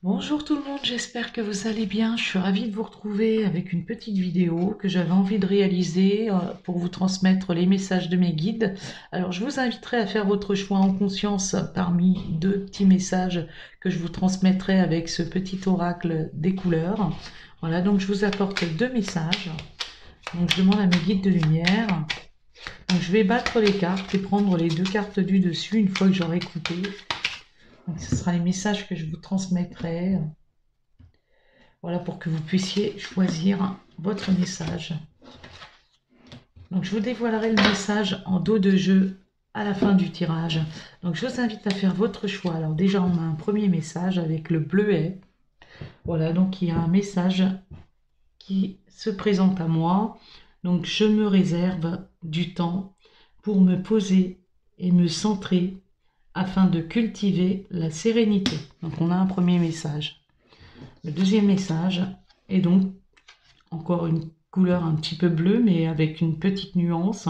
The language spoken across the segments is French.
Bonjour tout le monde, j'espère que vous allez bien. Je suis ravie de vous retrouver avec une petite vidéo que j'avais envie de réaliser pour vous transmettre les messages de mes guides. Alors je vous inviterai à faire votre choix en conscience parmi deux petits messages que je vous transmettrai avec ce petit oracle des couleurs. Voilà, donc je vous apporte deux messages. Donc je demande à mes guides de lumière. Donc je vais battre les cartes et prendre les deux cartes du dessus une fois que j'aurai coupé. Donc ce sera les messages que je vous transmettrai. Voilà, pour que vous puissiez choisir votre message. Donc je vous dévoilerai le message en dos de jeu à la fin du tirage. Donc je vous invite à faire votre choix. Alors déjà on a un premier message avec le bleuet. Voilà, donc il y a un message qui se présente à moi. Donc je me réserve du temps pour me poser et me centrer afin de cultiver la sérénité. Donc on a un premier message. Le deuxième message est donc encore une couleur un petit peu bleue, mais avec une petite nuance.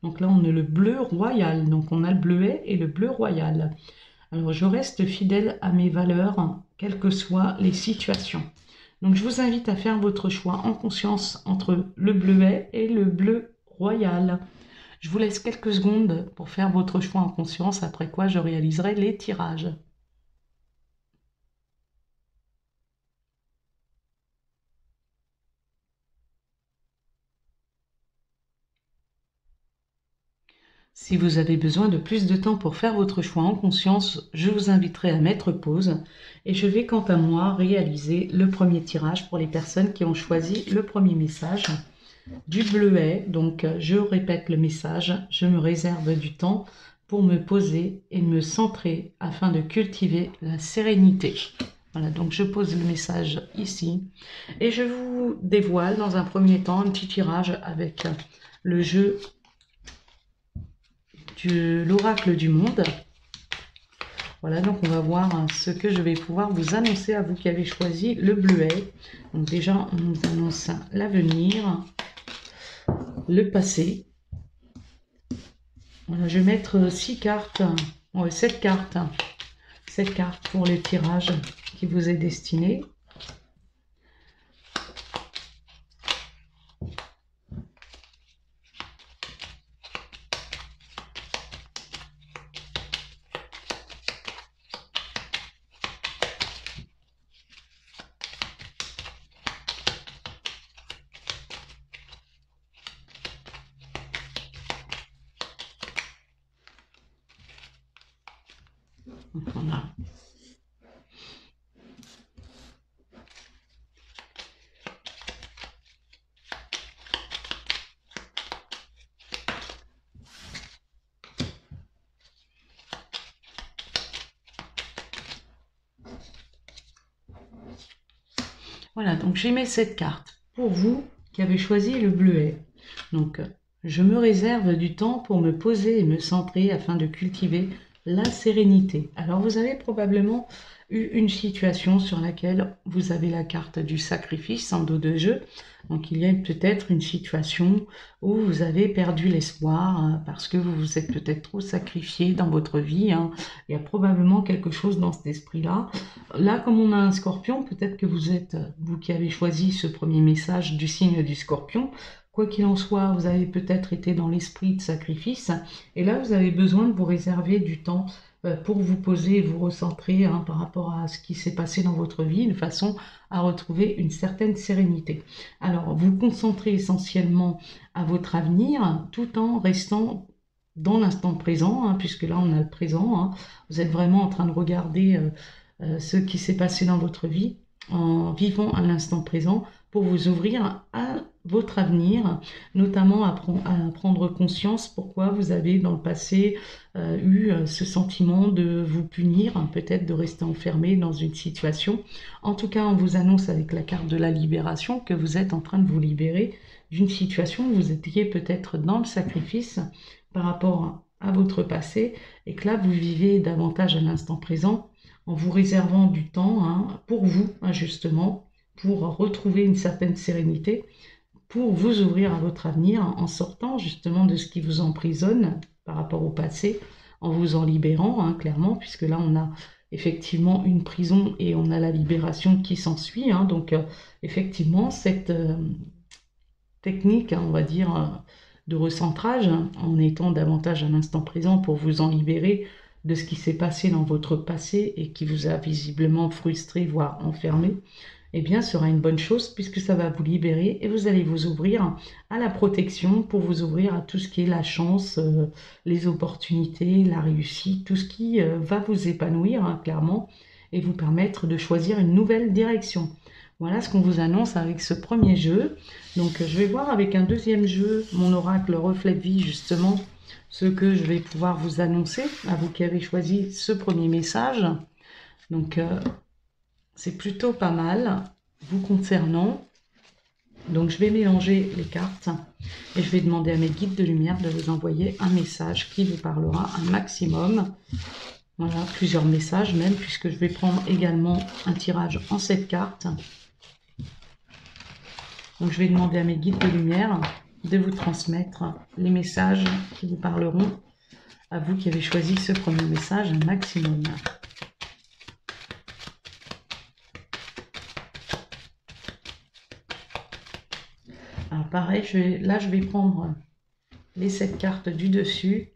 Donc là, on a le bleu royal. Donc on a le bleuet et le bleu royal. Alors je reste fidèle à mes valeurs, quelles que soient les situations. Donc je vous invite à faire votre choix en conscience entre le bleuet et le bleu royal. Je vous laisse quelques secondes pour faire votre choix en conscience, après quoi je réaliserai les tirages. Si vous avez besoin de plus de temps pour faire votre choix en conscience, je vous inviterai à mettre pause et je vais quant à moi réaliser le premier tirage pour les personnes qui ont choisi le premier message du bleuet. Donc je répète le message, je me réserve du temps pour me poser et me centrer afin de cultiver la sérénité. Voilà, donc je pose le message ici et je vous dévoile dans un premier temps un petit tirage avec le jeu de l'oracle du monde. Voilà, donc on va voir ce que je vais pouvoir vous annoncer à vous qui avez choisi le bleuet. Donc déjà, on nous annonce l'avenir, le passé. Voilà, je vais mettre 6 cartes, 7 cartes. 7 cartes pour le tirage qui vous est destiné. Donc on a voilà, donc j'ai mis cette carte pour vous qui avez choisi le bleuet. Donc, je me réserve du temps pour me poser et me centrer afin de cultiver la sérénité. Alors, vous avez probablement eu une situation sur laquelle vous avez la carte du sacrifice en dos de jeu. Donc, il y a peut-être une situation où vous avez perdu l'espoir parce que vous vous êtes peut-être trop sacrifié dans votre vie. Il y a probablement quelque chose dans cet esprit-là. Là, comme on a un scorpion, peut-être que vous êtes, vous qui avez choisi ce premier message du signe du scorpion, quoi qu'il en soit, vous avez peut-être été dans l'esprit de sacrifice, et là, vous avez besoin de vous réserver du temps pour vous poser et vous recentrer par rapport à ce qui s'est passé dans votre vie, de façon à retrouver une certaine sérénité. Alors, vous concentrez essentiellement à votre avenir, tout en restant dans l'instant présent, puisque là, on a le présent. Vous êtes vraiment en train de regarder ce qui s'est passé dans votre vie en vivant à l'instant présent pour vous ouvrir à votre avenir, notamment à prendre conscience pourquoi vous avez dans le passé eu ce sentiment de vous punir, peut-être de rester enfermé dans une situation. En tout cas, on vous annonce avec la carte de la libération que vous êtes en train de vous libérer d'une situation où vous étiez peut-être dans le sacrifice par rapport à votre passé et que là, vous vivez davantage à l'instant présent en vous réservant du temps pour vous, justement, pour retrouver une certaine sérénité, pour vous ouvrir à votre avenir en sortant justement de ce qui vous emprisonne par rapport au passé, en vous en libérant, clairement, puisque là on a effectivement une prison et on a la libération qui s'ensuit, hein. Donc effectivement, cette technique, hein, on va dire, de recentrage, hein, en étant davantage à l'instant présent pour vous en libérer de ce qui s'est passé dans votre passé et qui vous a visiblement frustré, voire enfermé, eh bien, sera une bonne chose puisque ça va vous libérer et vous allez vous ouvrir à la protection pour vous ouvrir à tout ce qui est la chance, les opportunités, la réussite, tout ce qui va vous épanouir, hein, clairement, et vous permettre de choisir une nouvelle direction. Voilà ce qu'on vous annonce avec ce premier jeu. Donc, je vais voir avec un deuxième jeu, mon oracle reflet de vie, justement, ce que je vais pouvoir vous annoncer, à vous qui avez choisi ce premier message. Donc, c'est plutôt pas mal vous concernant. Donc je vais mélanger les cartes et je vais demander à mes guides de lumière de vous envoyer un message qui vous parlera un maximum. Voilà, plusieurs messages même, puisque je vais prendre également un tirage en 7 cartes. Donc je vais demander à mes guides de lumière de vous transmettre les messages qui vous parleront à vous qui avez choisi ce premier message un maximum. Alors pareil, je vais prendre les 7 cartes du dessus.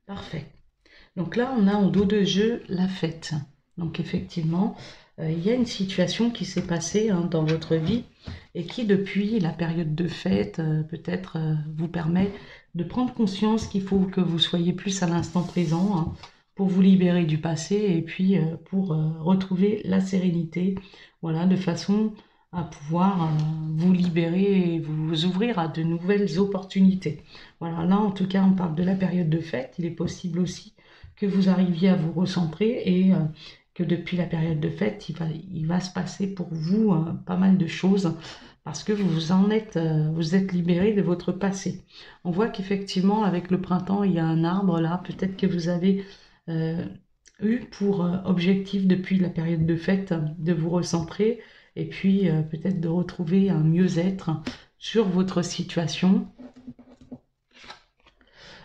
Parfait. Donc là, on a en dos de jeu la fête. Donc effectivement, il y a une situation qui s'est passée, hein, dans votre vie et qui, depuis la période de fête, peut-être vous permet de prendre conscience qu'il faut que vous soyez plus à l'instant présent, hein, pour vous libérer du passé et puis pour retrouver la sérénité, voilà, de façon à pouvoir vous libérer et vous ouvrir à de nouvelles opportunités. Voilà, là en tout cas on parle de la période de fête. Il est possible aussi que vous arriviez à vous recentrer et que depuis la période de fête, il va se passer pour vous pas mal de choses parce que vous êtes libéré de votre passé. On voit qu'effectivement, avec le printemps, il y a un arbre là, peut-être que vous avez euh, eu pour objectif depuis la période de fête de vous recentrer et puis peut-être de retrouver un mieux-être sur votre situation.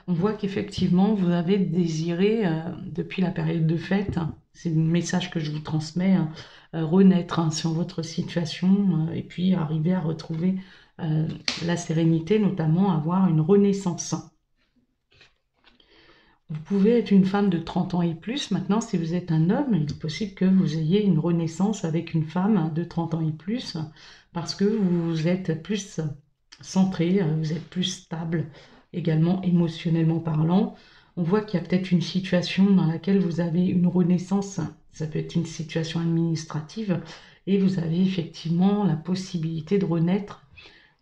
On voit qu'effectivement, vous avez désiré, depuis la période de fête, hein, c'est le message que je vous transmets, hein, renaître, hein, sur votre situation et puis arriver à retrouver la sérénité, notamment avoir une renaissance. Vous pouvez être une femme de 30 ans et plus. Maintenant, si vous êtes un homme, il est possible que vous ayez une renaissance avec une femme de 30 ans et plus parce que vous êtes plus centré, vous êtes plus stable, également émotionnellement parlant. On voit qu'il y a peut-être une situation dans laquelle vous avez une renaissance. Ça peut être une situation administrative et vous avez effectivement la possibilité de renaître.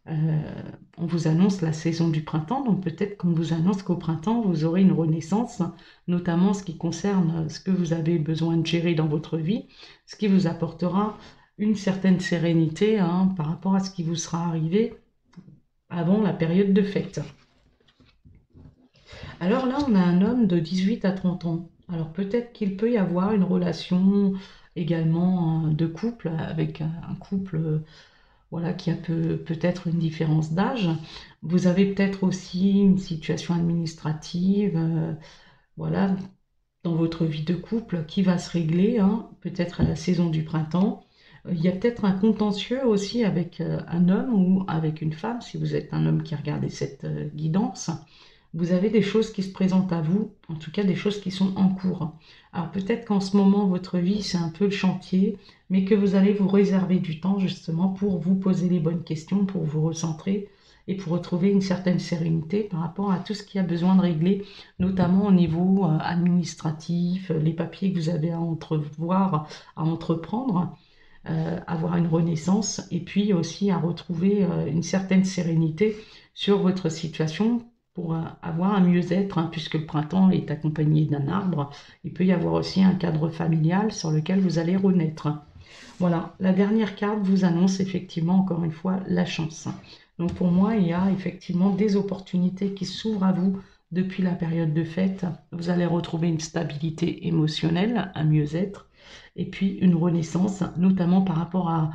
On vous annonce la saison du printemps, donc peut-être qu'on vous annonce qu'au printemps, vous aurez une renaissance, notamment en ce qui concerne ce que vous avez besoin de gérer dans votre vie, ce qui vous apportera une certaine sérénité, hein, par rapport à ce qui vous sera arrivé avant la période de fête. Alors là, on a un homme de 18 à 30 ans. Alors peut-être qu'il peut y avoir une relation également de couple avec un couple, voilà, qui a peut-être une différence d'âge. Vous avez peut-être aussi une situation administrative, voilà, dans votre vie de couple qui va se régler, hein, peut-être à la saison du printemps. Il y a peut-être un contentieux aussi avec un homme ou avec une femme, si vous êtes un homme qui regardez cette guidance. Vous avez des choses qui se présentent à vous, en tout cas des choses qui sont en cours. Alors peut-être qu'en ce moment, votre vie, c'est un peu le chantier, mais que vous allez vous réserver du temps justement pour vous poser les bonnes questions, pour vous recentrer et pour retrouver une certaine sérénité par rapport à tout ce qui a besoin de régler, notamment au niveau administratif, les papiers que vous avez à entrevoir, à entreprendre, avoir une renaissance et puis aussi à retrouver une certaine sérénité sur votre situation pour avoir un mieux-être, hein, puisque le printemps est accompagné d'un arbre. Il peut y avoir aussi un cadre familial sur lequel vous allez renaître. Voilà, la dernière carte vous annonce effectivement, encore une fois, la chance. Donc pour moi, il y a effectivement des opportunités qui s'ouvrent à vous depuis la période de fête, vous allez retrouver une stabilité émotionnelle, un mieux-être, et puis une renaissance, notamment par rapport à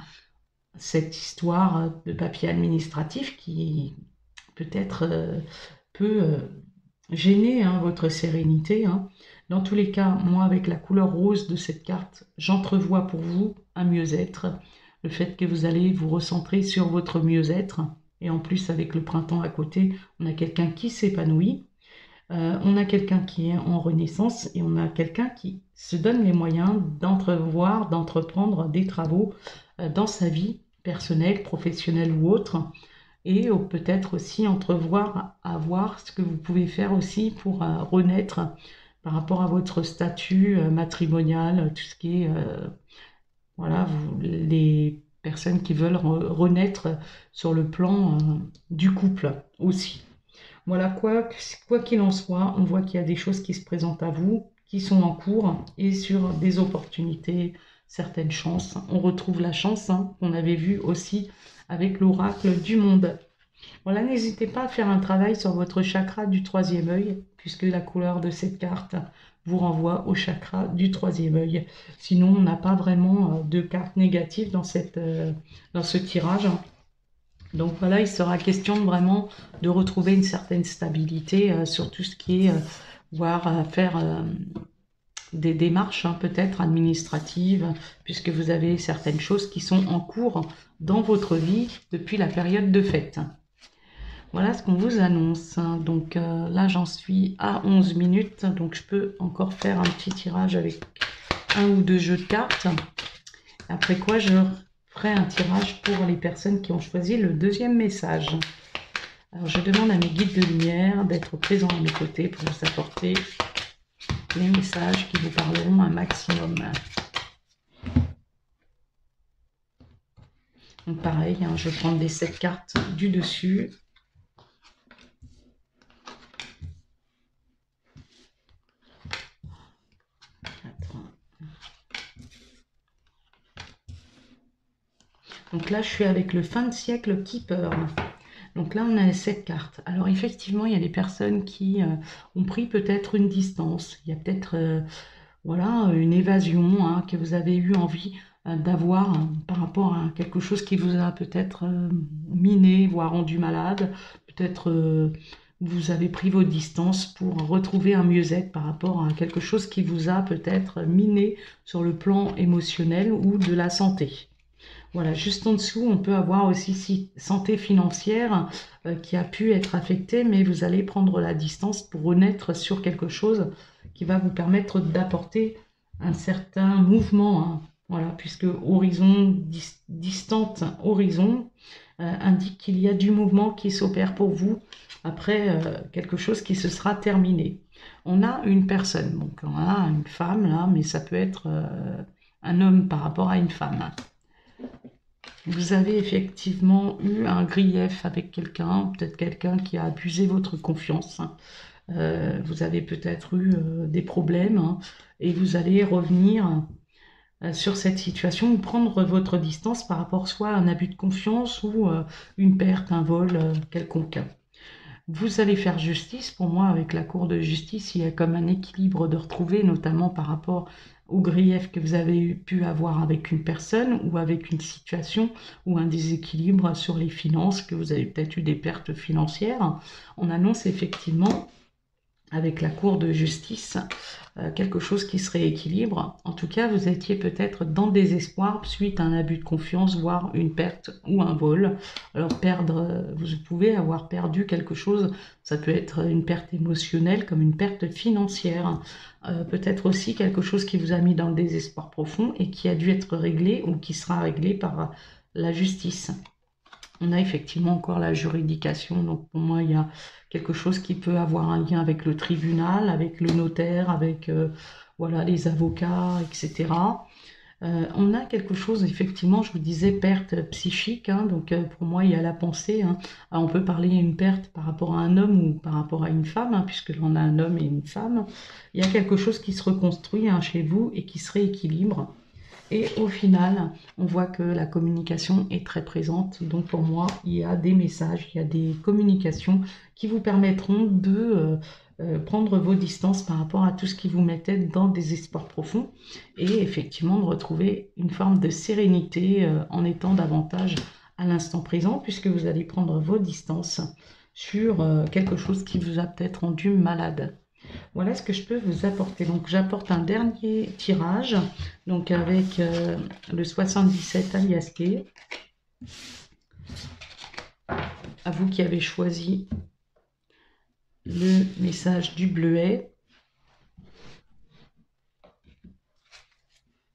cette histoire de papier administratif qui peut-être peut gêner votre sérénité. Dans tous les cas, moi, avec la couleur rose de cette carte, j'entrevois pour vous un mieux-être, le fait que vous allez vous recentrer sur votre mieux-être. Et en plus, avec le printemps à côté, on a quelqu'un qui s'épanouit, on a quelqu'un qui est en renaissance et on a quelqu'un qui se donne les moyens d'entrevoir, d'entreprendre des travaux dans sa vie personnelle, professionnelle ou autre, et peut-être aussi entrevoir à voir ce que vous pouvez faire aussi pour renaître par rapport à votre statut matrimonial, tout ce qui est, voilà, les personnes qui veulent renaître sur le plan du couple aussi. Voilà, quoi qu'il en soit, on voit qu'il y a des choses qui se présentent à vous, qui sont en cours, et sur des opportunités, certaines chances. On retrouve la chance qu'on avait vue aussi avec l'oracle du monde. Voilà, n'hésitez pas à faire un travail sur votre chakra du troisième œil, puisque la couleur de cette carte vous renvoie au chakra du troisième œil. Sinon, on n'a pas vraiment de carte négative dans ce tirage. Donc voilà, il sera question vraiment de retrouver une certaine stabilité sur tout ce qui est, voire faire des démarches peut-être administratives, puisque vous avez certaines choses qui sont en cours dans votre vie depuis la période de fête. Voilà ce qu'on vous annonce. Donc là, j'en suis à 11 minutes, donc je peux encore faire un petit tirage avec un ou deux jeux de cartes. Après quoi, je ferai un tirage pour les personnes qui ont choisi le deuxième message. Alors, je demande à mes guides de lumière d'être présents à mes côtés pour vous apporter les messages qui vous parleront un maximum. Donc pareil, je vais prendre les 7 cartes du dessus. Donc là, je suis avec le fin de siècle Keeper. Donc là, on a 7 cartes. Alors effectivement, il y a des personnes qui ont pris peut-être une distance. Il y a peut-être voilà, une évasion que vous avez eu envie d'avoir par rapport à quelque chose qui vous a peut-être miné, voire rendu malade. Peut-être vous avez pris vos distances pour retrouver un mieux-être par rapport à quelque chose qui vous a peut-être miné sur le plan émotionnel ou de la santé. Voilà, juste en dessous, on peut avoir aussi santé financière qui a pu être affectée, mais vous allez prendre la distance pour renaître sur quelque chose qui va vous permettre d'apporter un certain mouvement. Voilà, puisque horizon, distante horizon indique qu'il y a du mouvement qui s'opère pour vous après quelque chose qui se sera terminé. On a une personne, donc on a une femme là, mais ça peut être un homme par rapport à une femme. Vous avez effectivement eu un grief avec quelqu'un, peut-être quelqu'un qui a abusé votre confiance. Vous avez peut-être eu des problèmes et vous allez revenir sur cette situation ou prendre votre distance par rapport soit à un abus de confiance ou une perte, un vol quelconque. Vous allez faire justice. Pour moi, avec la Cour de justice, il y a comme un équilibre de retrouver, notamment par rapport au grief que vous avez pu avoir avec une personne ou avec une situation ou un déséquilibre sur les finances, que vous avez peut-être eu des pertes financières. On annonce effectivement avec la Cour de justice quelque chose qui se rééquilibre. En tout cas, vous étiez peut-être dans le désespoir suite à un abus de confiance, voire une perte ou un vol. Alors vous pouvez avoir perdu quelque chose, ça peut être une perte émotionnelle comme une perte financière. Peut-être aussi quelque chose qui vous a mis dans le désespoir profond et qui a dû être réglé ou qui sera réglé par la justice. On a effectivement encore la juridication, donc pour moi il y a quelque chose qui peut avoir un lien avec le tribunal, avec le notaire, avec voilà, les avocats, etc. On a quelque chose, effectivement, je vous disais, perte psychique, donc pour moi il y a la pensée. Alors, on peut parler d'une perte par rapport à un homme ou par rapport à une femme, puisque l'on a un homme et une femme. Il y a quelque chose qui se reconstruit chez vous et qui se rééquilibre. Et au final, on voit que la communication est très présente. Donc pour moi, il y a des messages, il y a des communications qui vous permettront de prendre vos distances par rapport à tout ce qui vous mettait dans des espoirs profonds et effectivement de retrouver une forme de sérénité en étant davantage à l'instant présent puisque vous allez prendre vos distances sur quelque chose qui vous a peut-être rendu malade. Voilà ce que je peux vous apporter. Donc j'apporte un dernier tirage, donc avec le 77 alias K. À vous qui avez choisi le message du bleuet.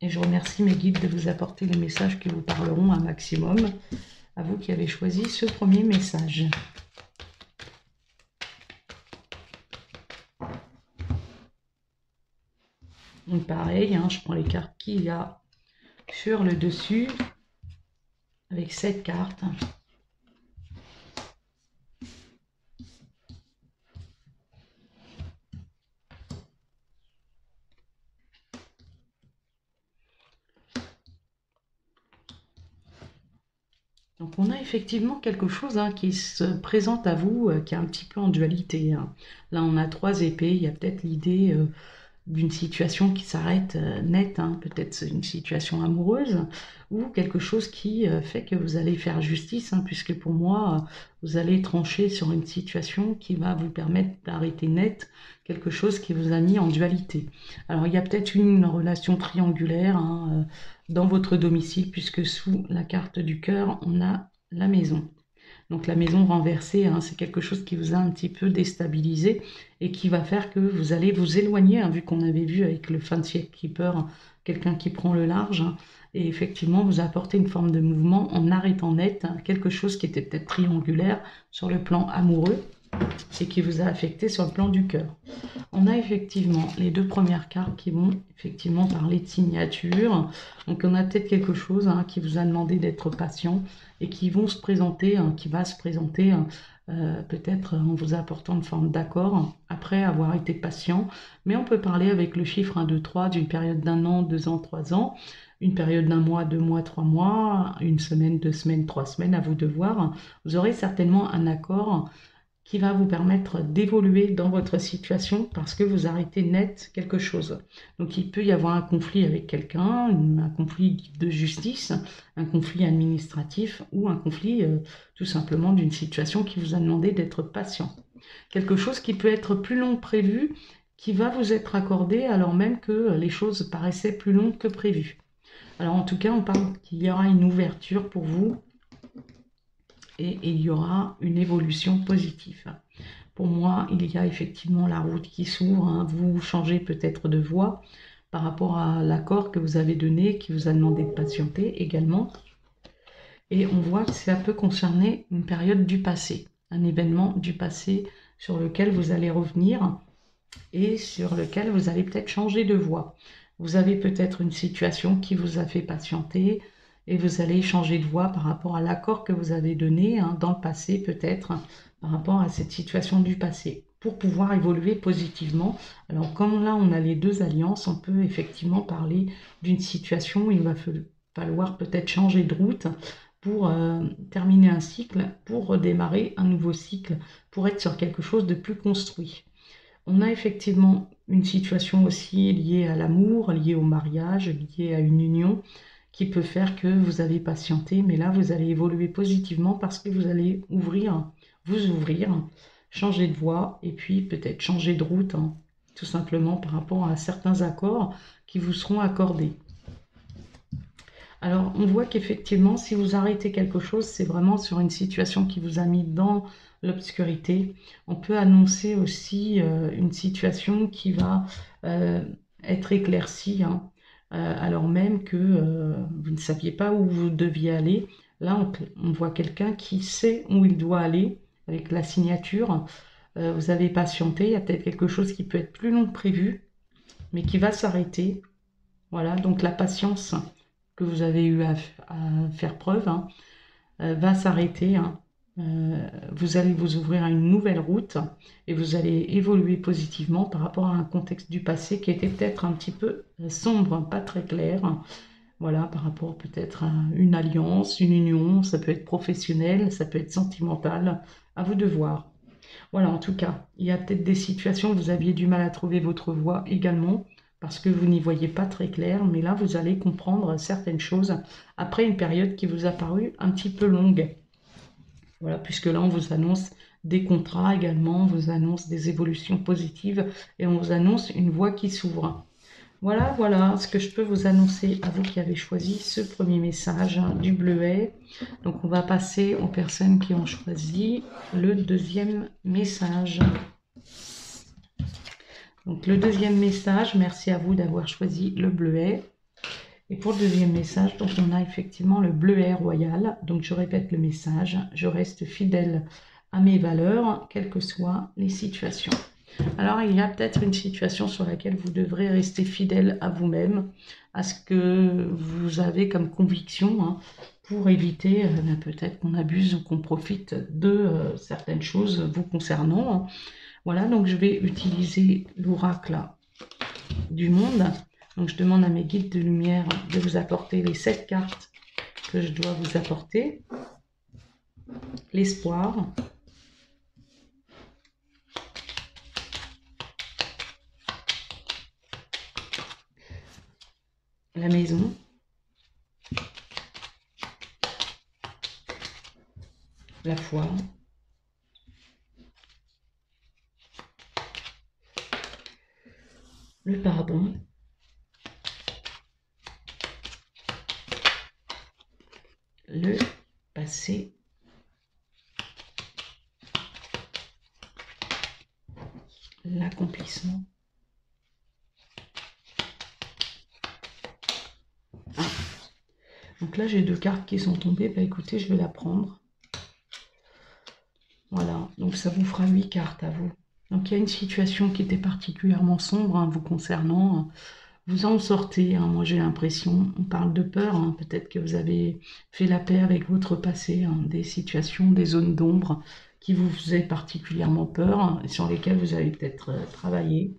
Et je remercie mes guides de vous apporter les messages qui vous parleront un maximum. À vous qui avez choisi ce premier message. Donc pareil, hein, je prends les cartes qu'il y a sur le dessus avec 7 cartes. Donc on a effectivement quelque chose qui se présente à vous, qui est un petit peu en dualité. Là on a 3 épées, il y a peut-être l'idée d'une situation qui s'arrête net, peut-être une situation amoureuse, ou quelque chose qui fait que vous allez faire justice, puisque pour moi, vous allez trancher sur une situation qui va vous permettre d'arrêter net quelque chose qui vous a mis en dualité. Alors il y a peut-être une relation triangulaire dans votre domicile, puisque sous la carte du cœur, on a la maison. Donc la maison renversée, c'est quelque chose qui vous a un petit peu déstabilisé et qui va faire que vous allez vous éloigner, vu qu'on avait vu avec le Fancier Keeper, quelqu'un qui prend le large, et effectivement vous apportez une forme de mouvement en arrêtant net quelque chose qui était peut-être triangulaire sur le plan amoureux et qui vous a affecté sur le plan du cœur. On a effectivement les 2 premières cartes qui vont effectivement parler de signature. Donc on a peut-être quelque chose qui vous a demandé d'être patient et qui vont se présenter, qui va se présenter peut-être en vous apportant une forme d'accord après avoir été patient. Mais on peut parler avec le chiffre 1, 2, 3 d'une période d'1 an, 2 ans, 3 ans, une période d'1 mois, 2 mois, 3 mois, une semaine, 2 semaines, 3 semaines, à vous de voir. Vous aurez certainement un accord qui va vous permettre d'évoluer dans votre situation parce que vous arrêtez net quelque chose. Donc il peut y avoir un conflit avec quelqu'un, un conflit de justice, un conflit administratif ou un conflit tout simplement d'une situation qui vous a demandé d'être patient. Quelque chose qui peut être plus long que prévu, qui va vous être accordé alors même que les choses paraissaient plus longues que prévu. Alors en tout cas, on parle qu'il y aura une ouverture pour vous et il y aura une évolution positive. Pour moi, il y a effectivement la route qui s'ouvre. Vous changez peut-être de voie par rapport à l'accord que vous avez donné, qui vous a demandé de patienter également. Et on voit que ça peut concerner une période du passé, un événement du passé sur lequel vous allez revenir et sur lequel vous allez peut-être changer de voie. Vous avez peut-être une situation qui vous a fait patienter, et vous allez changer de voie par rapport à l'accord que vous avez donné dans le passé peut-être, par rapport à cette situation du passé, pour pouvoir évoluer positivement. Alors comme là on a les 2 alliances, on peut effectivement parler d'une situation où il va falloir peut-être changer de route pour terminer un cycle, pour redémarrer un nouveau cycle, pour être sur quelque chose de plus construit. On a effectivement une situation aussi liée à l'amour, liée au mariage, liée à une union, qui peut faire que vous avez patienté, mais là vous allez évoluer positivement parce que vous allez vous ouvrir, changer de voie et puis peut-être changer de route, tout simplement par rapport à certains accords qui vous seront accordés. Alors on voit qu'effectivement si vous arrêtez quelque chose, c'est vraiment sur une situation qui vous a mis dans l'obscurité. On peut annoncer aussi une situation qui va être éclaircie, alors même que vous ne saviez pas où vous deviez aller. Là, on voit quelqu'un qui sait où il doit aller avec la signature. Vous avez patienté, il y a peut-être quelque chose qui peut être plus long que prévu, mais qui va s'arrêter. Voilà, donc la patience que vous avez eu à faire preuve va s'arrêter. Vous allez vous ouvrir à une nouvelle route et vous allez évoluer positivement par rapport à un contexte du passé qui était peut-être un petit peu sombre, pas très clair. Voilà, par rapport peut-être à une alliance, une union, ça peut être professionnel, ça peut être sentimental, à vous de voir. Voilà, en tout cas, il y a peut-être des situations où vous aviez du mal à trouver votre voie également, parce que vous n'y voyez pas très clair, mais là, vous allez comprendre certaines choses après une période qui vous a paru un petit peu longue. Voilà, puisque là, on vous annonce des contrats également, on vous annonce des évolutions positives et on vous annonce une voie qui s'ouvre. Voilà, voilà ce que je peux vous annoncer à vous qui avez choisi ce premier message du bleuet. Donc, on va passer aux personnes qui ont choisi le deuxième message. Donc, le deuxième message, merci à vous d'avoir choisi le bleuet. Et pour le deuxième message, donc on a effectivement le bleuet royal. Donc, je répète le message, je reste fidèle à mes valeurs, quelles que soient les situations. Alors, il y a peut-être une situation sur laquelle vous devrez rester fidèle à vous-même, à ce que vous avez comme conviction, hein, pour éviter peut-être qu'on abuse ou qu'on profite de certaines choses vous concernant. Hein. Voilà, donc je vais utiliser l'oracle du monde. Donc, je demande à mes guides de lumière de vous apporter les 7 cartes que je dois vous apporter. L'espoir. La maison. La foi. Le pardon. Le passé. L'accomplissement. Ah. Donc là, j'ai 2 cartes qui sont tombées. Bah écoutez, je vais la prendre. Voilà, donc ça vous fera 8 cartes à vous. Donc il y a une situation qui était particulièrement sombre hein, vous concernant. Vous en sortez, hein, moi j'ai l'impression. On parle de peur, hein, peut-être que vous avez fait la paix avec votre passé, hein, des situations, des zones d'ombre qui vous faisaient particulièrement peur, hein, et sur lesquelles vous avez peut-être travaillé.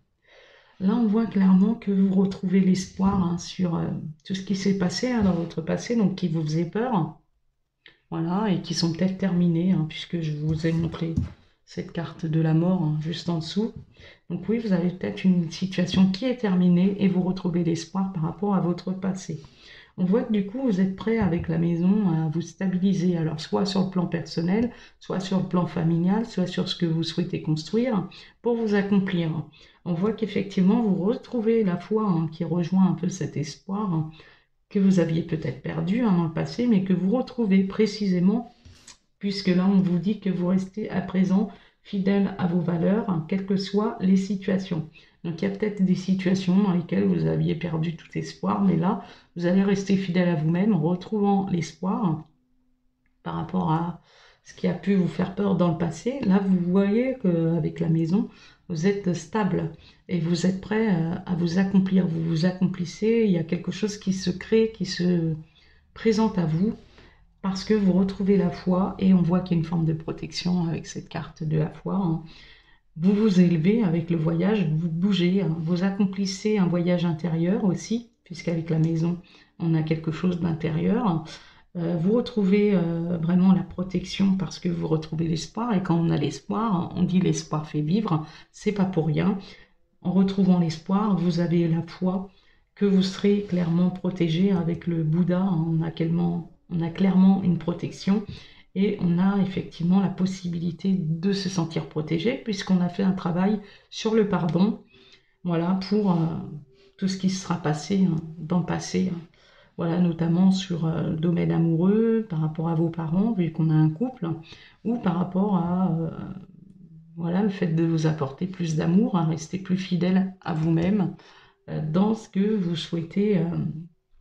Là, on voit clairement que vous retrouvez l'espoir hein, sur tout ce qui s'est passé hein, dans votre passé, donc qui vous faisait peur. Voilà, et qui sont peut-être terminées, hein, puisque je vous ai montré cette carte de la mort hein, juste en dessous. Donc oui, vous avez peut-être une situation qui est terminée et vous retrouvez l'espoir par rapport à votre passé. On voit que du coup, vous êtes prêt avec la maison à vous stabiliser, alors soit sur le plan personnel, soit sur le plan familial, soit sur ce que vous souhaitez construire pour vous accomplir. On voit qu'effectivement, vous retrouvez la foi hein, qui rejoint un peu cet espoir hein, que vous aviez peut-être perdu hein, dans le passé, mais que vous retrouvez précisément, puisque là, on vous dit que vous restez à présent fidèle à vos valeurs, hein, quelles que soient les situations. Donc, il y a peut-être des situations dans lesquelles vous aviez perdu tout espoir, mais là, vous allez rester fidèle à vous-même, en retrouvant l'espoir hein, par rapport à ce qui a pu vous faire peur dans le passé. Là, vous voyez qu'avec la maison, vous êtes stable et vous êtes prêt à vous accomplir. Vous vous accomplissez, il y a quelque chose qui se crée, qui se présente à vous parce que vous retrouvez la foi et on voit qu'il y a une forme de protection avec cette carte de la foi. Hein. Vous vous élevez avec le voyage, vous bougez, hein. Vous accomplissez un voyage intérieur aussi, puisqu'avec la maison, on a quelque chose d'intérieur. Vous retrouvez vraiment la protection parce que vous retrouvez l'espoir. Et quand on a l'espoir, on dit l'espoir fait vivre. C'est pas pour rien. En retrouvant l'espoir, vous avez la foi que vous serez clairement protégé avec le Bouddha. On a clairement une protection et on a effectivement la possibilité de se sentir protégé puisqu'on a fait un travail sur le pardon. Voilà pour tout ce qui sera passé hein, dans le passé. Hein. Voilà, notamment sur le domaine amoureux, par rapport à vos parents, vu qu'on a un couple, ou par rapport à voilà, le fait de vous apporter plus d'amour, à rester plus fidèle à vous-même dans ce que vous souhaitez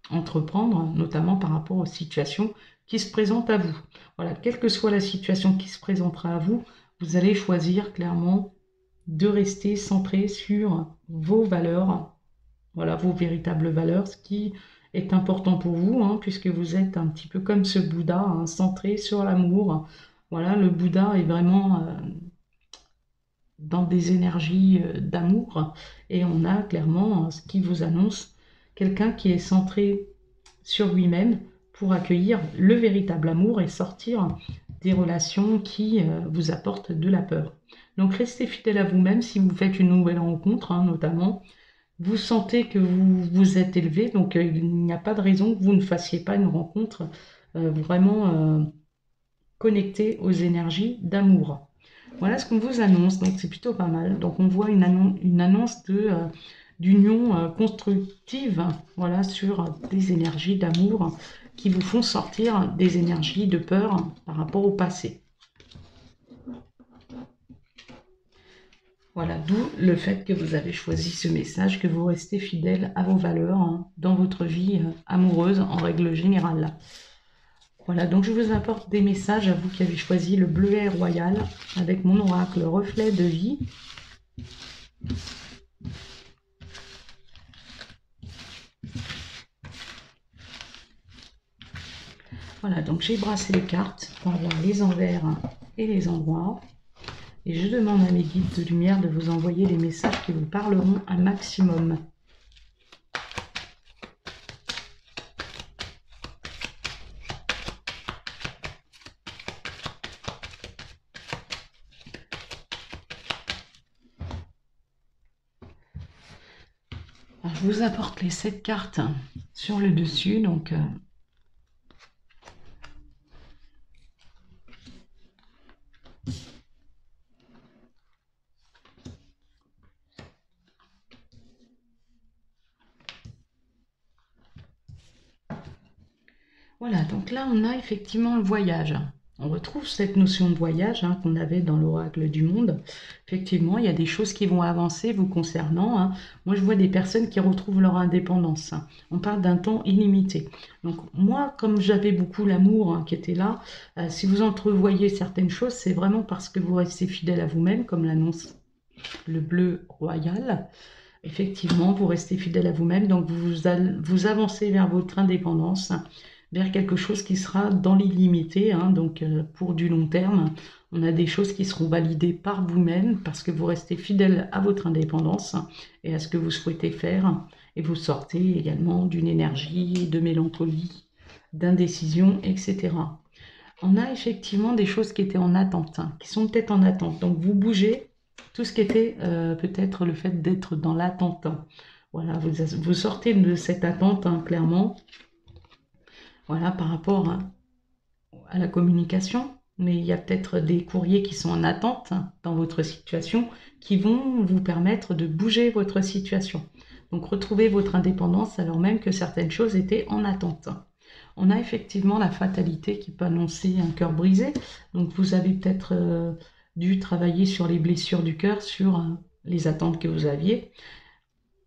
entreprendre, notamment par rapport aux situations qui se présentent à vous. Voilà, quelle que soit la situation qui se présentera à vous, vous allez choisir clairement de rester centré sur vos valeurs, voilà, vos véritables valeurs, ce qui est important pour vous, hein, puisque vous êtes un petit peu comme ce Bouddha, hein, centré sur l'amour. Voilà, le Bouddha est vraiment dans des énergies d'amour, et on a clairement ce qui vous annonce quelqu'un qui est centré sur lui-même pour accueillir le véritable amour et sortir des relations qui vous apportent de la peur. Donc restez fidèle à vous-même si vous faites une nouvelle rencontre, hein, notamment. Vous sentez que vous vous êtes élevé, donc il n'y a pas de raison que vous ne fassiez pas une rencontre vraiment connectée aux énergies d'amour. Voilà ce qu'on vous annonce, donc c'est plutôt pas mal. Donc on voit une annonce d'union constructive, voilà, sur des énergies d'amour qui vous font sortir des énergies de peur par rapport au passé. Voilà, d'où le fait que vous avez choisi ce message, que vous restez fidèle à vos valeurs hein, dans votre vie amoureuse en règle générale. Voilà, donc je vous apporte des messages à vous qui avez choisi le bleuet royal avec mon oracle reflet de vie. Voilà, donc j'ai brassé les cartes pour avoir les envers et les endroits. Et je demande à mes guides de lumière de vous envoyer les messages qui vous parleront un maximum. Alors, je vous apporte les 7 cartes sur le dessus, donc voilà, donc là on a effectivement le voyage. On retrouve cette notion de voyage hein, qu'on avait dans l'oracle du monde. Effectivement, il y a des choses qui vont avancer vous concernant. Hein. Moi, je vois des personnes qui retrouvent leur indépendance. Hein. On parle d'un temps illimité. Donc moi, comme j'avais beaucoup l'amour hein, qui était là, si vous entrevoyez certaines choses, c'est vraiment parce que vous restez fidèle à vous-même, comme l'annonce le bleu royal. Effectivement, vous restez fidèle à vous-même, donc vous avancez vers votre indépendance, vers quelque chose qui sera dans l'illimité, hein, donc pour du long terme. On a des choses qui seront validées par vous-même parce que vous restez fidèle à votre indépendance et à ce que vous souhaitez faire. Et vous sortez également d'une énergie de mélancolie, d'indécision, etc. On a effectivement des choses qui étaient en attente, hein, qui sont peut-être en attente. Donc vous bougez tout ce qui était peut-être le fait d'être dans l'attente. Voilà, vous sortez de cette attente, hein, clairement. Voilà, par rapport à la communication. Mais il y a peut-être des courriers qui sont en attente hein, dans votre situation qui vont vous permettre de bouger votre situation. Donc retrouvez votre indépendance alors même que certaines choses étaient en attente. On a effectivement la fatalité qui peut annoncer un cœur brisé. Donc vous avez peut-être dû travailler sur les blessures du cœur, sur les attentes que vous aviez,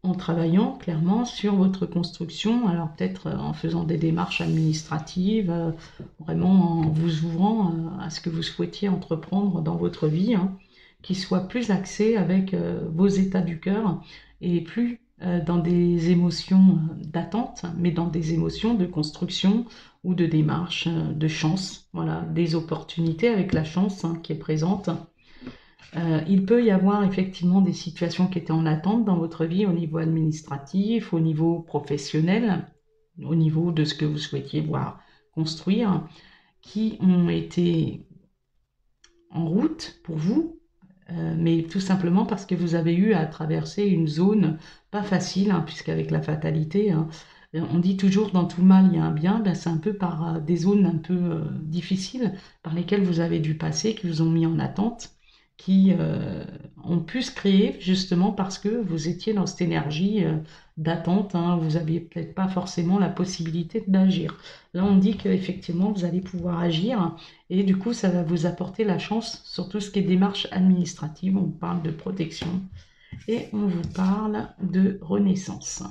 en travaillant clairement sur votre construction, alors peut-être en faisant des démarches administratives, vraiment en vous ouvrant à ce que vous souhaitiez entreprendre dans votre vie, hein, qui soit plus axé avec vos états du cœur et plus dans des émotions d'attente, mais dans des émotions de construction ou de démarche, de chance, voilà, des opportunités avec la chance hein, qui est présente. Il peut y avoir effectivement des situations qui étaient en attente dans votre vie au niveau administratif, au niveau professionnel, au niveau de ce que vous souhaitiez voir construire, qui ont été en route pour vous, mais tout simplement parce que vous avez eu à traverser une zone pas facile, hein, puisqu'avec la fatalité, hein, on dit toujours dans tout mal il y a un bien, ben c'est un peu par des zones un peu difficiles par lesquelles vous avez dû passer, qui vous ont mis en attente, qui ont pu se créer justement parce que vous étiez dans cette énergie d'attente, hein, vous n'aviez peut-être pas forcément la possibilité d'agir. Là, on dit qu'effectivement, vous allez pouvoir agir et du coup, ça va vous apporter la chance sur tout ce qui est démarche administrative. On parle de protection et on vous parle de renaissance.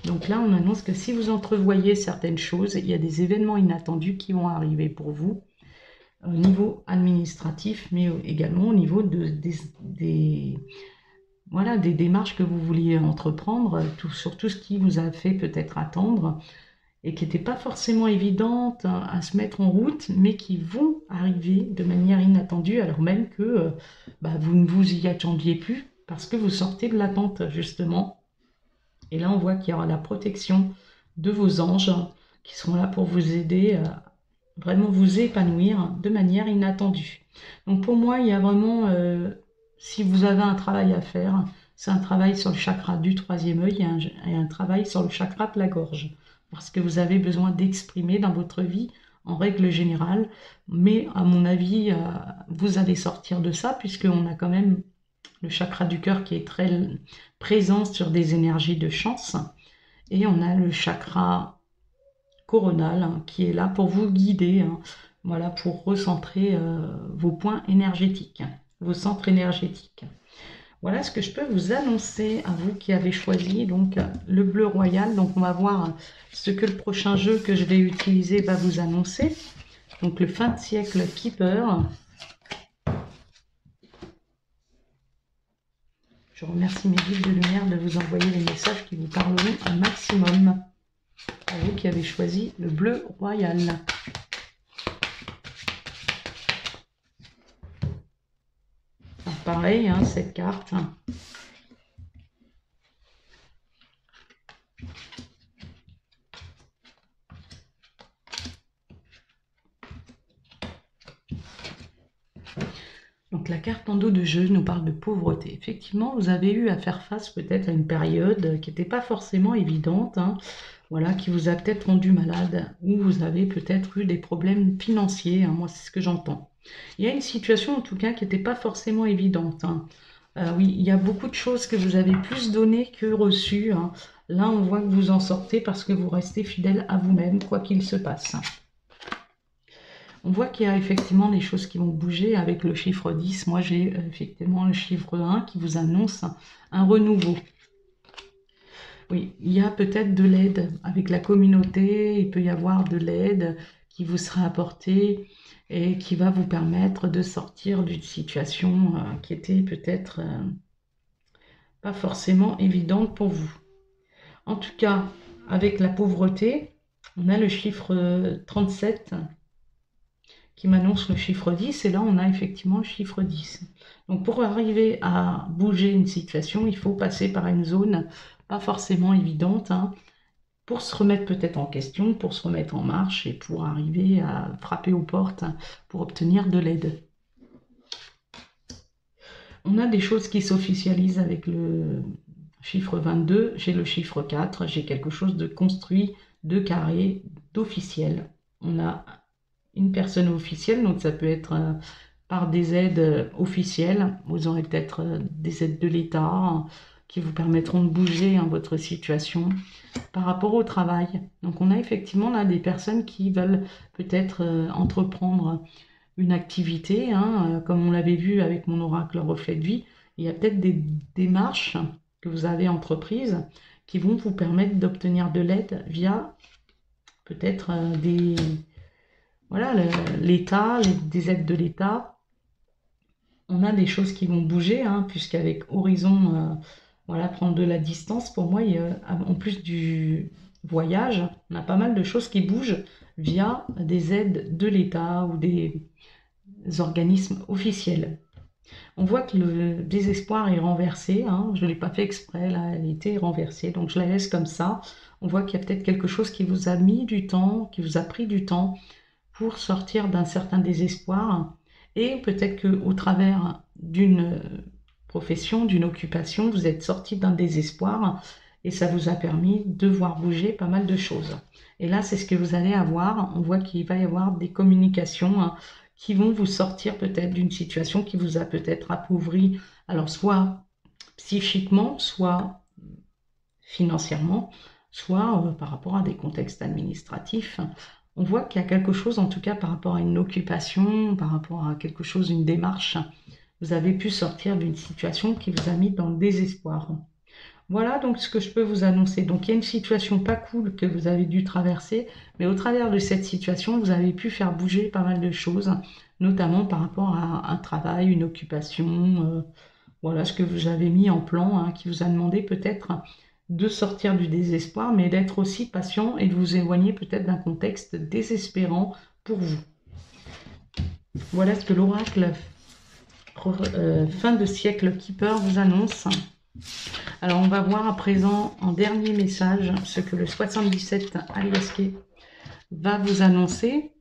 Donc là, on annonce que si vous entrevoyez certaines choses, il y a des événements inattendus qui vont arriver pour vous au niveau administratif, mais également au niveau voilà, des démarches que vous vouliez entreprendre, sur tout ce qui vous a fait peut-être attendre et qui n'étaient pas forcément évidentes à se mettre en route, mais qui vont arriver de manière inattendue, alors même que vous ne vous y attendiez plus, parce que vous sortez de l'attente, justement. Et là, on voit qu'il y aura la protection de vos anges qui seront là pour vous aider à vraiment vous épanouir de manière inattendue. Donc pour moi, il y a vraiment, si vous avez un travail à faire, c'est un travail sur le chakra du troisième œil et un travail sur le chakra de la gorge. Parce que vous avez besoin d'exprimer dans votre vie en règle générale. Mais à mon avis, vous allez sortir de ça puisqu'on a quand même le chakra du cœur qui est très présent sur des énergies de chance. Et on a le chakra coronal qui est là pour vous guider, voilà, pour recentrer vos points énergétiques, vos centres énergétiques. Voilà ce que je peux vous annoncer à vous qui avez choisi donc le bleu royal. Donc on va voir ce que le prochain jeu que je vais utiliser va vous annoncer. Donc le fin de siècle Keeper. Je remercie mes guides de lumière de vous envoyer les messages qui vous parleront un maximum. À vous qui avez choisi le bleu royal. Alors pareil, hein, cette carte. Donc la carte en dos de jeu nous parle de pauvreté. Effectivement, vous avez eu à faire face peut-être à une période qui n'était pas forcément évidente, hein, voilà, qui vous a peut-être rendu malade, ou vous avez peut-être eu des problèmes financiers, hein, moi c'est ce que j'entends. Il y a une situation en tout cas qui n'était pas forcément évidente. Hein. Oui, il y a beaucoup de choses que vous avez plus données que reçues. Hein. Là, on voit que vous en sortez parce que vous restez fidèle à vous-même, quoi qu'il se passe. On voit qu'il y a effectivement des choses qui vont bouger avec le chiffre 10. Moi, j'ai effectivement le chiffre 1 qui vous annonce un renouveau. Oui, il y a peut-être de l'aide avec la communauté. Il peut y avoir de l'aide qui vous sera apportée et qui va vous permettre de sortir d'une situation qui était peut-être pas forcément évidente pour vous. En tout cas, avec la pauvreté, on a le chiffre 37 qui m'annonce le chiffre 10, et là on a effectivement le chiffre 10. Donc pour arriver à bouger une situation, il faut passer par une zone pas forcément évidente, hein, pour se remettre peut-être en question, pour se remettre en marche et pour arriver à frapper aux portes pour obtenir de l'aide. On a des choses qui s'officialisent avec le chiffre 22, j'ai le chiffre 4, j'ai quelque chose de construit, de carré, d'officiel. On a une personne officielle, donc ça peut être par des aides officielles. Vous aurez peut-être des aides de l'État qui vous permettront de bouger votre situation par rapport au travail. Donc on a effectivement là des personnes qui veulent peut-être entreprendre une activité, hein, comme on l'avait vu avec mon oracle reflet de vie. Il y a peut-être des démarches que vous avez entreprises qui vont vous permettre d'obtenir de l'aide via peut-être voilà, l'État, des aides de l'État. On a des choses qui vont bouger, hein, puisqu'avec Horizon, voilà, prendre de la distance, pour moi, en plus du voyage, on a pas mal de choses qui bougent via des aides de l'État ou des organismes officiels. On voit que le désespoir est renversé, hein, je ne l'ai pas fait exprès, là, elle était renversée, donc je la laisse comme ça. On voit qu'il y a peut-être quelque chose qui vous a mis du temps, qui vous a pris du temps, pour sortir d'un certain désespoir, et peut-être qu'au travers d'une profession, d'une occupation, vous êtes sorti d'un désespoir et ça vous a permis de voir bouger pas mal de choses. Et là, c'est ce que vous allez avoir. On voit qu'il va y avoir des communications, hein, qui vont vous sortir peut-être d'une situation qui vous a peut-être appauvri, alors soit psychiquement, soit financièrement, soit par rapport à des contextes administratifs. On voit qu'il y a quelque chose, en tout cas par rapport à une occupation, par rapport à quelque chose, une démarche, vous avez pu sortir d'une situation qui vous a mis dans le désespoir. Voilà donc ce que je peux vous annoncer. Donc il y a une situation pas cool que vous avez dû traverser, mais au travers de cette situation, vous avez pu faire bouger pas mal de choses, notamment par rapport à un travail, une occupation, voilà ce que vous avez mis en plan, hein, qui vous a demandé peut-être de sortir du désespoir, mais d'être aussi patient et de vous éloigner peut-être d'un contexte désespérant pour vous. Voilà ce que l'oracle fin de siècle Keeper vous annonce. Alors, on va voir à présent, en dernier message, ce que le 77 Aliasqué va vous annoncer.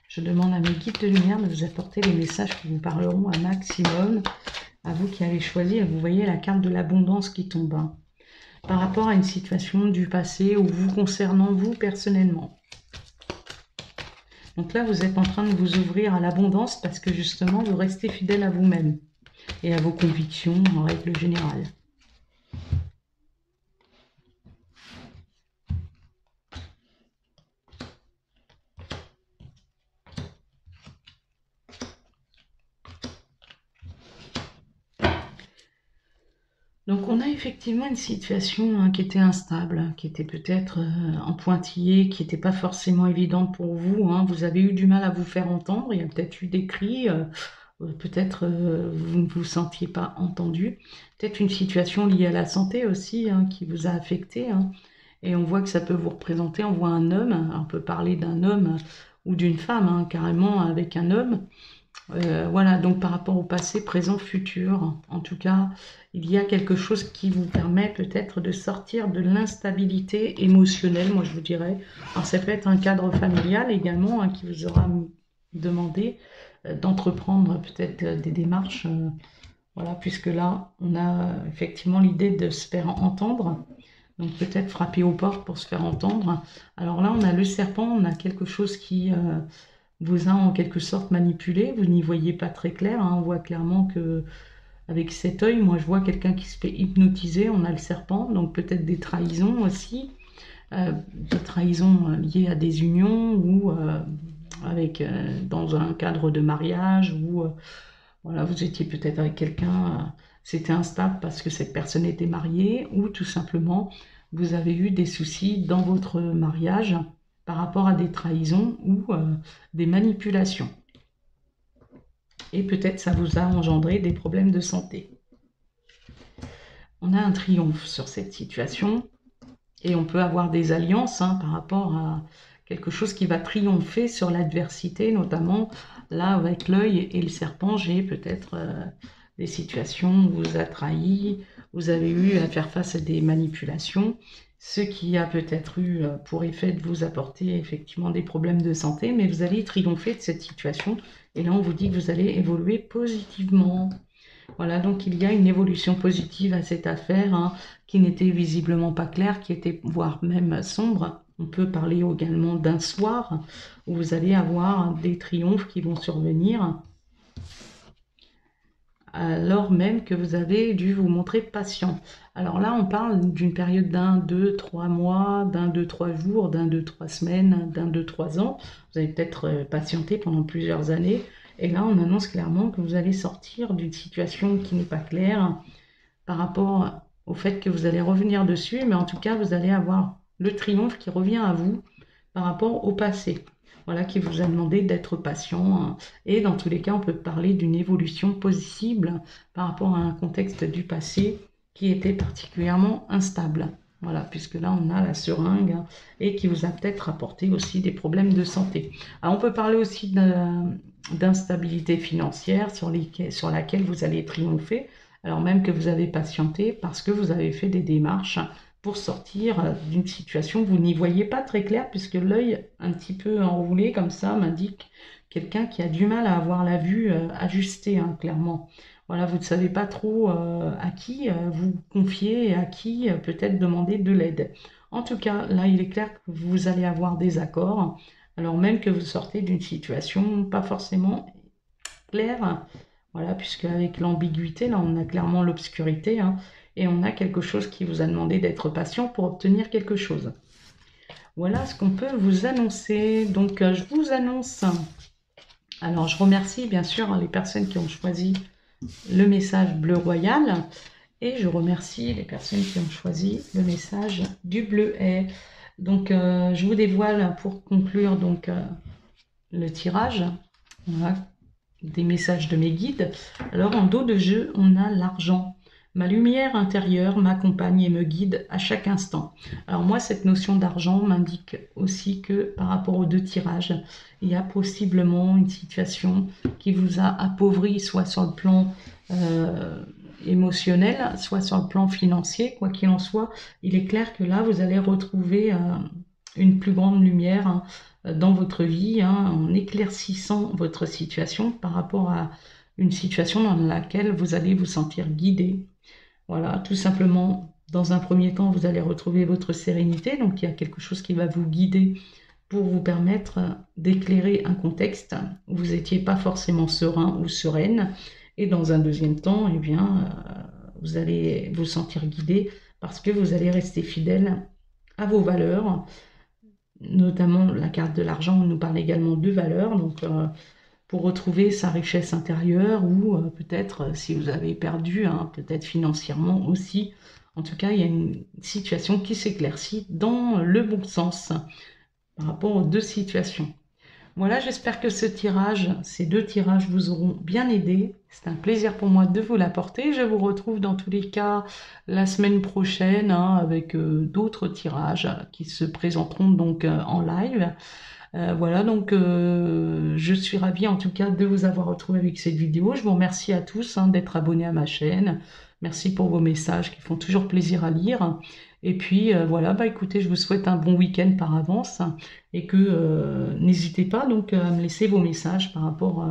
Je demande à mes guides de lumière de vous apporter les messages qui vous parleront un maximum. À vous qui avez choisi, vous voyez la carte de l'abondance qui tombe. Hein, par rapport à une situation du passé ou vous concernant vous personnellement. Donc là, vous êtes en train de vous ouvrir à l'abondance parce que justement, vous restez fidèle à vous-même et à vos convictions en règle générale. Donc on a effectivement une situation hein, qui était instable, qui était peut-être en pointillé, qui n'était pas forcément évidente pour vous. Hein. Vous avez eu du mal à vous faire entendre, il y a peut-être eu des cris, peut-être vous ne vous sentiez pas entendu. Peut-être une situation liée à la santé aussi hein, qui vous a affecté. Hein. Et on voit que ça peut vous représenter, on voit un homme, on peut parler d'un homme ou d'une femme, hein, carrément avec un homme. Voilà, donc par rapport au passé, présent, futur, en tout cas, il y a quelque chose qui vous permet peut-être de sortir de l'instabilité émotionnelle, moi je vous dirais. Alors ça peut être un cadre familial également hein, qui vous aura demandé d'entreprendre peut-être des démarches, voilà, puisque là, on a effectivement l'idée de se faire entendre. Donc peut-être frapper aux portes pour se faire entendre. Alors là, on a le serpent, on a quelque chose qui vous a en quelque sorte manipulé. Vous n'y voyez pas très clair. Hein. On voit clairement que avec cet œil, moi je vois quelqu'un qui se fait hypnotiser. On a le serpent, donc peut-être des trahisons aussi. Des trahisons liées à des unions ou avec, dans un cadre de mariage ou voilà, vous étiez peut-être avec quelqu'un, c'était instable parce que cette personne était mariée ou tout simplement vous avez eu des soucis dans votre mariage par rapport à des trahisons ou des manipulations. Et peut-être ça vous a engendré des problèmes de santé. On a un triomphe sur cette situation et on peut avoir des alliances hein, par rapport à quelque chose qui va triompher sur l'adversité, notamment là avec l'œil et le serpent, j'ai peut-être des situations où vous a trahi, vous avez eu à faire face à des manipulations, ce qui a peut-être eu pour effet de vous apporter effectivement des problèmes de santé, mais vous allez triompher de cette situation et là on vous dit que vous allez évoluer positivement. Voilà, donc il y a une évolution positive à cette affaire hein, qui n'était visiblement pas claire, qui était voire même sombre. On peut parler également d'un soir où vous allez avoir des triomphes qui vont survenir alors même que vous avez dû vous montrer patient. Alors là, on parle d'une période d'un, 2, 3 mois, d'un, 2, 3 jours, d'un, 2, 3 semaines, d'un, 2, 3 ans. Vous allez peut-être patienter pendant plusieurs années. Et là, on annonce clairement que vous allez sortir d'une situation qui n'est pas claire par rapport au fait que vous allez revenir dessus. Mais en tout cas, vous allez avoir le triomphe qui revient à vous par rapport au passé. Voilà, qui vous a demandé d'être patient. Hein. Et dans tous les cas, on peut parler d'une évolution possible par rapport à un contexte du passé qui était particulièrement instable. Voilà, puisque là, on a la seringue hein, et qui vous a peut-être apporté aussi des problèmes de santé. Alors, on peut parler aussi d'instabilité financière sur laquelle vous allez triompher, alors même que vous avez patienté parce que vous avez fait des démarches pour sortir d'une situation que vous n'y voyez pas très clair, puisque l'œil un petit peu enroulé comme ça m'indique quelqu'un qui a du mal à avoir la vue ajustée, hein, clairement. Voilà, vous ne savez pas trop à qui vous confier et à qui peut-être demander de l'aide. En tout cas, là, il est clair que vous allez avoir des accords, alors même que vous sortez d'une situation pas forcément claire. Voilà, puisque avec l'ambiguïté, là, on a clairement l'obscurité, hein, et on a quelque chose qui vous a demandé d'être patient pour obtenir quelque chose. Voilà ce qu'on peut vous annoncer. Donc, je vous annonce. Alors, je remercie bien sûr les personnes qui ont choisi le message bleu royal. Et je remercie les personnes qui ont choisi le message du bleuet. Donc, je vous dévoile pour conclure donc, le tirage. Voilà, des messages de mes guides. Alors, en dos de jeu, on a l'argent. Ma lumière intérieure m'accompagne et me guide à chaque instant. Alors moi, cette notion d'argent m'indique aussi que par rapport aux deux tirages, il y a possiblement une situation qui vous a appauvri, soit sur le plan émotionnel, soit sur le plan financier. Quoi qu'il en soit, il est clair que là, vous allez retrouver une plus grande lumière dans votre vie, en éclaircissant votre situation par rapport à une situation dans laquelle vous allez vous sentir guidé. Voilà, tout simplement, dans un premier temps, vous allez retrouver votre sérénité. Donc, il y a quelque chose qui va vous guider pour vous permettre d'éclairer un contexte où vous n'étiez pas forcément serein ou sereine. Et dans un deuxième temps, eh bien, vous allez vous sentir guidé parce que vous allez rester fidèle à vos valeurs. Notamment, la carte de l'argent nous parle également de valeurs. Donc, pour retrouver sa richesse intérieure ou peut-être si vous avez perdu, peut-être financièrement aussi. En tout cas, il y a une situation qui s'éclaircit dans le bon sens par rapport aux deux situations. Voilà, j'espère que ces deux tirages vous auront bien aidé. C'est un plaisir pour moi de vous l'apporter. Je vous retrouve dans tous les cas la semaine prochaine avec d'autres tirages qui se présenteront donc en live. Voilà, donc je suis ravie en tout cas de vous avoir retrouvé avec cette vidéo. Je vous remercie à tous d'être abonnés à ma chaîne. Merci pour vos messages qui font toujours plaisir à lire. Et puis voilà, bah écoutez, je vous souhaite un bon week-end par avance et que n'hésitez pas donc à me laisser vos messages par rapport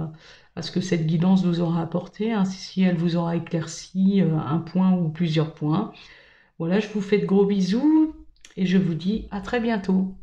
à ce que cette guidance vous aura apporté, si elle vous aura éclairci un point ou plusieurs points. Voilà, je vous fais de gros bisous et je vous dis à très bientôt.